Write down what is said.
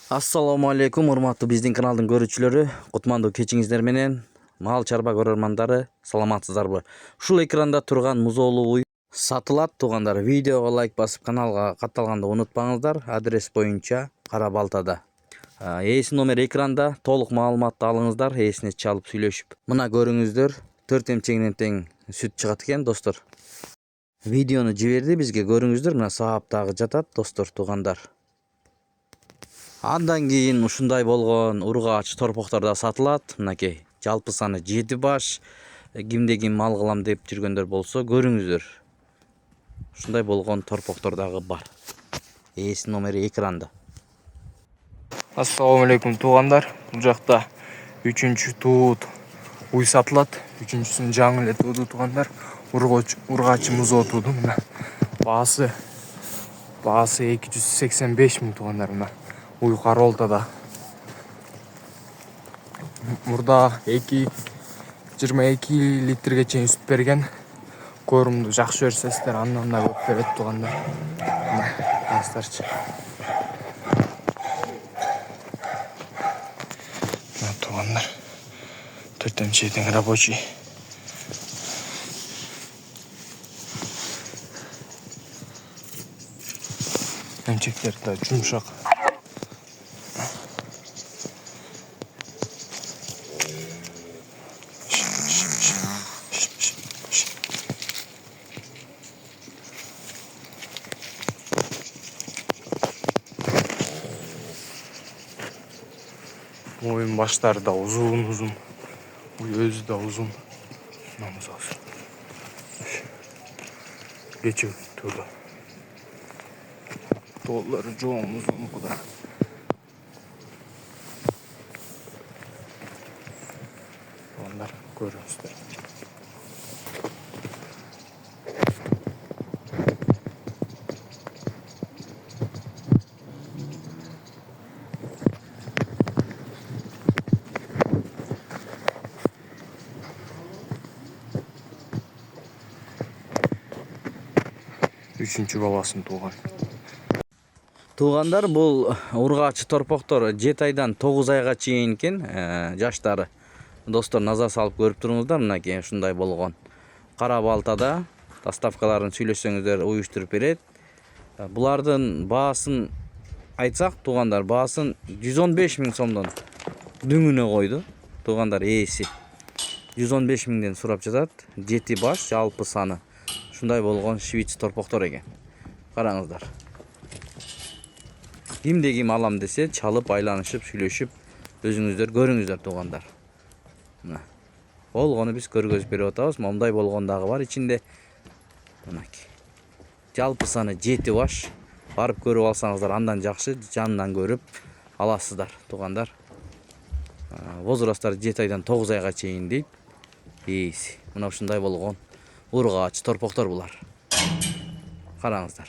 Assalamu алейкум, урматтуу биздин каналдын көрүүчүлөрү. Кутмандуу кечиңиздер менен. Мал чарба көрөрмандары, саламатсыздарбы? Ушул экранда турган музоолуу уй сатылат, туугандар. Видеого лайк басып, каналга катталганды унутпаңыздар. Адрес боюнча Кара Балтада. Ээси номер экранда, толук маалыматты алыңыздар, ээсине чалып сүйлөшүп. Мына көрүңүздөр, 4 эмчегинен тең сүт чыгат экен, достор. Видеону жиберди бизге, көрүңүздөр. Мына сааптагы жатат, достор, туугандар. Андан кийин ушундай болгон ургаач торпокторда сатылат. Мынакей, жалпы саны 7 баш. Кимде ким мал кылам деп жүргөндөр болсо, көрүңүздөр. Ушундай болгон торпоктор дагы бар. Ээси номери экранда. Ассаламу алейкум, туугандар. Бул жакта 3-чү туут уй сатылат. 3-чүсүн жаңы эле тууду, туугандар. Ургачы музоо тууду. Мына баасы 285 миң, туугандар. Мына уй Кара Балтада. Мурда 22 литрге чейин сүт берген. Көрүмдү жакшы берсеңиздер, андан да көп берет, туугандар. Мына караңыздарчы. Мына туугандар. 4 эмчегин рабочий. Эмчектер да жумшак. Oyun başları da uzun. Bu özü de uzun. Namaz olsun. Geçiyor turda. Dolları çoğun uzun bu kadar. Onlar görüyorsunuz. Üçüncü babasını tuğan. Туугандар, бул ургаачы торпоктор 7 айдан 9 айга чейин экен, жаштары. Достор, назар салып көрүп туруңуздар, мынакей ушундай болгон. Кара Балтада доставкаларын сүйлөшсөңүздөр уюштуруп берет. Булардын баасын айтсак, туугандар, баасын 115 миң сомдон дүңүнө койду. Туугандар, ээси 115 миңден сурап жатат. 7 баш, жалпы саны. Ушундай болгон швиц торпоктор экен. Караңыздар. Кимде ким алам десе, чалып, айланышып, сүйлөшүп, өзүңүздөр көрүңүздөр, туугандар. Мына болгону биз көргөзүп берип атабыз. Мындай болгон дагы бар ичинде. Мынакей. Жалпы саны 7 баш. Барып көрүп алсаңыздар андан жакшы, жанынан көрүп аласыздар, туугандар. Возрасттар 7 айдан 9 айга чейин дейт. Ээси. Мына ушундай болгон ургаач торпоктор булар. Караңыздар.